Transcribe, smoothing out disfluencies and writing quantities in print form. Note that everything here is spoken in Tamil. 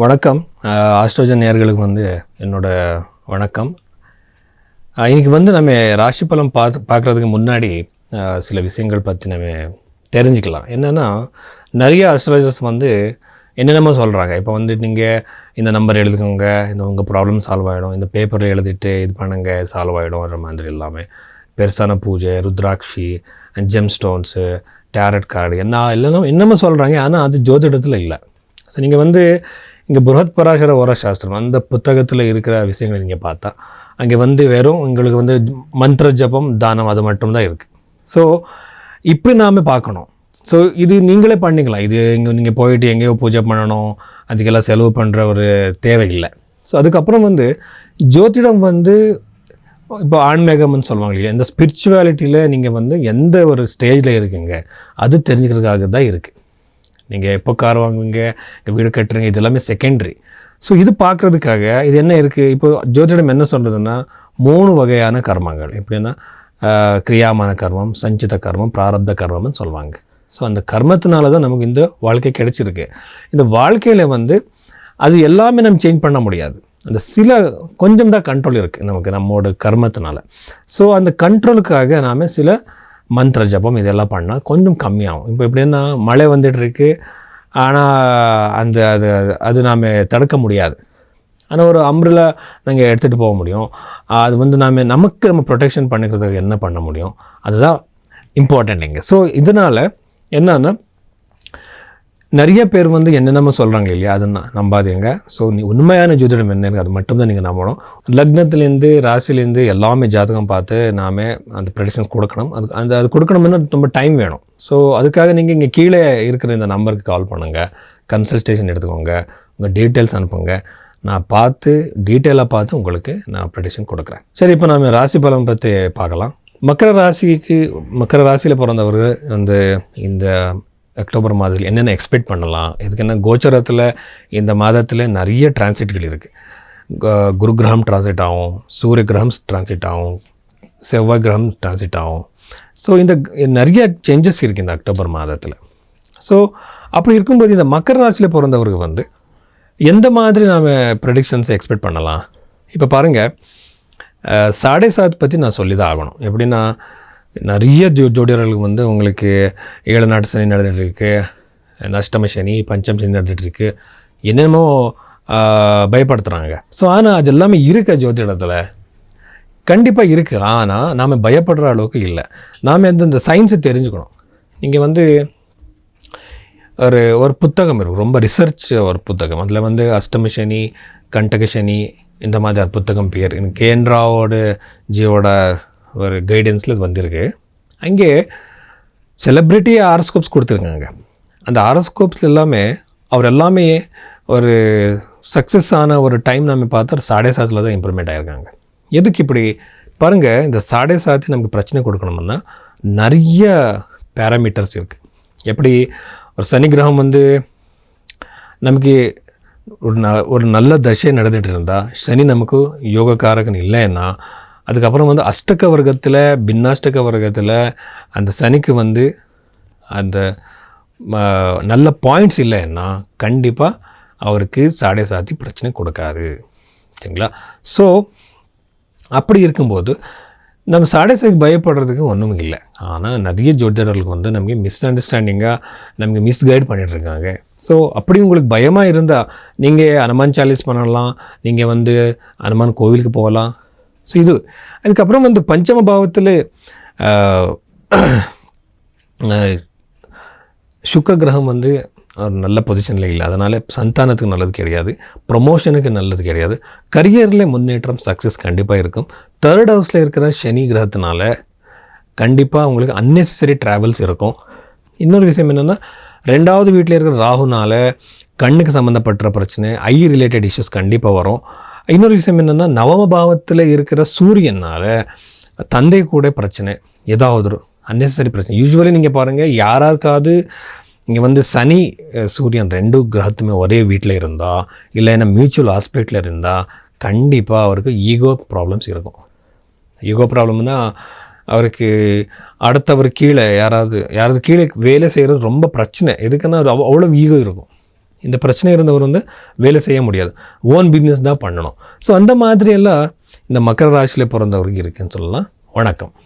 வணக்கம். ஆஸ்ட்ரோஜன் நேயர்களுக்கு என்னோட வணக்கம். இன்றைக்கி நம்ம ராசி பலம் பார்க்குறதுக்கு முன்னாடி சில விஷயங்கள் பற்றி நம்ம தெரிஞ்சுக்கலாம். என்னென்னா, நிறைய ஆஸ்ட்ராலஜர்ஸ் என்னென்னமோ சொல்கிறாங்க. இப்போ நீங்கள் இந்த நம்பர் எழுதுக்கோங்க, இந்த உங்கள் ப்ராப்ளம் சால்வ் ஆகிடும், இந்த பேப்பரில் எழுதிட்டு இது பண்ணுங்க சால்வ் ஆகிடும்ன்ற மாதிரி எல்லாமே பெருசான பூஜை, Rudrakshi, GeM stones, tarot card என்னமோ சொல்கிறாங்க. ஆனால் அது ஜோதிடத்தில் இல்லை. ஸோ நீங்கள் இங்கே புரஹத் பராசர ஓர சாஸ்திரம் அந்த புத்தகத்தில் இருக்கிற விஷயங்களை நீங்கள் பார்த்தா அங்கே வெறும் உங்களுக்கு மந்திர ஜபம், தானம் அது மட்டும்தான் இருக்குது. ஸோ இப்படி நாம் பார்க்கணும். ஸோ இது நீங்களே பண்ணிக்கலாம். இது நீங்கள் போயிட்டு எங்கேயோ பூஜை பண்ணணும், அதுக்கெல்லாம் செலவு பண்ணுற ஒரு தேவையில்லை. ஸோ அதுக்கப்புறம் ஜோதிடம் இப்போ ஆன்மீகம்னு சொல்லுவாங்க இல்லையா, இந்த ஸ்பிரிச்சுவாலிட்டியில் நீங்கள் எந்த ஒரு ஸ்டேஜில் இருக்குங்க அது தெரிஞ்சுக்கிறதுக்காக தான் இருக்குது. நீங்கள் எப்போ கார் வாங்குவீங்க, வீடு கட்டுறீங்க, இது எல்லாமே செகண்டரி. ஸோ இது பார்க்குறதுக்காக இது என்ன இருக்குது, இப்போ ஜோதிடம் என்ன சொல்கிறதுன்னா 3 வகையான கர்மங்கள். எப்படின்னா கிரியாமான கர்மம், சஞ்சித கர்மம், பிராரப்த கர்மம்னு சொல்லுவாங்க. ஸோ அந்த கர்மத்தினால தான் நமக்கு இந்த வாழ்க்கை கிடைச்சிருக்கு. இந்த வாழ்க்கையில் அது எல்லாமே நம்ம சேஞ்ச் பண்ண முடியாது. அந்த கொஞ்சம் தான் கண்ட்ரோல் இருக்குது நம்மளோட கர்மத்தினால. ஸோ அந்த கண்ட்ரோலுக்காக நாம் சில மந்திர ஜபம் இதெல்லாம் பண்ணால் கொஞ்சம் கம்மியாகும். இப்போ எப்படின்னா மழை வந்துட்டுருக்கு, ஆனால் அது நாம் தடுக்க முடியாது. ஆனால் ஒரு அம்ப்ரெல்லா நாங்கள் எடுத்துகிட்டு போக முடியும். அது நம்ம ப்ரொடெக்ஷன் பண்ணிக்கிறதுக்கு என்ன பண்ண முடியும், அதுதான் இம்பார்ட்டண்ட் இங்கே. ஸோ இதனால் என்னன்னா, நிறைய பேர் என்னென்னமோ சொல்கிறாங்க இல்லையா, அது நம்பாதீங்க. ஸோ உண்மையான ஜோதிடம் என்ன இருக்குது அது மட்டும்தான் நீங்கள் நம்பணும். லக்னத்துலேருந்து ராசிலேருந்து எல்லாமே ஜாதகம் பார்த்து நாம் அந்த ப்ரெடிக்ஷன்ஸ் கொடுக்கணும். அது கொடுக்கணும்னா ரொம்ப டைம் வேணும். ஸோ அதுக்காக நீங்கள் இங்கே கீழே இருக்கிற இந்த நம்பருக்கு கால் பண்ணுங்கள், கன்சல்டேஷன் எடுத்துக்கோங்க, உங்கள் டீட்டெயில்ஸ் அனுப்புங்க. நான் டீட்டெயிலாக பார்த்து உங்களுக்கு நான் ப்ரெடிக்ஷன் கொடுக்குறேன். சரி, இப்போ நாம் ராசி பலம் பற்றி பார்க்கலாம். மகர ராசியில் பிறந்தவர்கள் இந்த அக்டோபர் மாதத்தில் என்னென்ன எக்ஸ்பெக்ட் பண்ணலாம், இதுக்கு என்ன கோச்சரத்தில் இந்த மாதத்தில் நிறைய டிரான்சிட்கள் இருக்குது. குரு கிரகம் டிரான்சிட் ஆகும், சூரிய கிரகம் டிரான்சிட் ஆகும், செவ்வாய் கிரகம் டிரான்சிட் ஆகும். ஸோ இந்த நிறைய சேஞ்சஸ் இருக்குது இந்த அக்டோபர் மாதத்தில். ஸோ அப்படி இருக்கும்போது இந்த மகர ராசியில் பிறந்தவருக்கு எந்த மாதிரி நாம் ப்ரெடிக்ஷன்ஸை எக்ஸ்பெக்ட் பண்ணலாம். இப்போ பாருங்கள், 7.5 பற்றி நான் சொல்லி தான் ஆகணும். எப்படின்னா, நிறைய ஜோடியர்களுக்கு உங்களுக்கு 7 நாட்டு சனி நடந்துகிட்ருக்கு, அஷ்டம சனி, பஞ்சம் சனி நடந்துகிட்ருக்கு, என்னென்னமோ பயப்படுத்துகிறாங்க. ஸோ ஆனால் அது எல்லாமே இருக்க ஜோதிடத்தில் கண்டிப்பாக இருக்குது. ஆனால் நாம் பயப்படுற அளவுக்கு இல்லை. நாம் இந்த சயின்ஸை தெரிஞ்சுக்கணும். நீங்கள் ஒரு புத்தகம் இருக்கும், ரொம்ப ரிசர்ச் ஒரு புத்தகம். அதில் அஷ்டம சனி, கண்டக சனி, இந்த மாதிரி புத்தகம் பேர் கேந்திராவோட ஜியோட ஒரு கைடன்ஸில் இது வந்திருக்கு. அங்கே செலிப்ரிட்டி ஆரோஸ்கோப்ஸ் கொடுத்துருக்காங்க. அந்த ஆரோஸ்கோப்ஸில் அவர் எல்லாமே ஒரு சக்ஸஸ் ஆன ஒரு டைம் நம்ம பார்த்தா 7.5 தான் இம்ப்ரூவ்மெண்ட் ஆகிருக்காங்க. எதுக்கு இப்படி பாருங்கள், இந்த 7.5 நமக்கு பிரச்சனை கொடுக்கணும்னா நிறைய பேராமீட்டர்ஸ் இருக்குது. எப்படி ஒரு சனி கிரகம் நமக்கு ஒரு நல்ல தசை நடந்துகிட்டு இருந்தால் சனி நமக்கு யோகக்காரகன் இல்லைன்னா, அதுக்கப்புறம் அஷ்டக வர்க்கத்தில், பின்னாஷ்டக வர்க்கத்தில் அந்த சனிக்கு அந்த நல்ல பாயிண்ட்ஸ் இல்லைன்னா கண்டிப்பாக அவருக்கு 7.5 பிரச்சனை கொடுக்காது. சரிங்களா? ஸோ அப்படி இருக்கும்போது நம்ம 7.5 பயப்படுறதுக்கு ஒன்றும் இல்லை. ஆனால் நிறைய ஜோதிடர்களுக்கு நமக்கு மிஸ் அண்டர்ஸ்டாண்டிங்காக நமக்கு மிஸ்கைட் பண்ணிகிட்ருக்காங்க. ஸோ அப்படி உங்களுக்கு பயமாக இருந்தால் நீங்கள் அனுமான் சாலிஸ் பண்ணலாம், நீங்கள் அனுமான் கோவிலுக்கு போகலாம். ஸோ அதுக்கப்புறம் பஞ்சம பாவத்தில் சுக்கிர கிரகம் ஒரு நல்ல பொசிஷனில் இல்லை. அதனால் சந்தானத்துக்கு நல்லது கிடையாது, ப்ரொமோஷனுக்கு நல்லது கிடையாது, கரியரில் முன்னேற்றம் சக்ஸஸ் கண்டிப்பாக இருக்கும். 3rd ஹவுஸில் இருக்கிற சனி கிரகத்தினால கண்டிப்பாக உங்களுக்கு அன்னெசரி ட்ராவல்ஸ் இருக்கும். இன்னொரு விஷயம் என்னென்னா, 2வது வீட்டில் இருக்கிற ராகுனால் கண்ணுக்கு சம்மந்தப்பட்ட பிரச்சனை, ஐ ரிலேட்டட் இஷ்யூஸ் கண்டிப்பாக வரும். இன்னொரு விஷயம் என்னென்னா, நவம பாவத்தில் இருக்கிற சூரியனால் தந்தை கூட பிரச்சனை, ஏதாவது ஒரு அன்னெசரி பிரச்சனை. யூஸ்வலி நீங்கள் பாருங்கள், யாராருக்காவது இங்கே சனி சூரியன் 2 கிரகத்துமே ஒரே வீட்டில் இருந்தால், இல்லைன்னா மியூச்சுவல் ஆஸ்பெக்டில் இருந்தால் கண்டிப்பாக அவருக்கு ஈகோ ப்ராப்ளம்ஸ் இருக்கும். ஈகோ ப்ராப்ளம்னா அவருக்கு அடுத்தவர் கீழே யாராவது கீழே வேலை செய்கிறது ரொம்ப பிரச்சனை. எதுக்குன்னா அவ்வளோ ஈகோ இருக்கும். இந்த பிரச்சனை இருந்தவர் வந்து வேலை செய்ய முடியாது, ஓன் பிஸ்னஸ் தான் பண்ணணும். ஸோ அந்த மாதிரியெல்லாம் இந்த மகர ராசியில் பிறந்தவருக்கு இருக்குன்னு சொல்லலாம். வணக்கம்.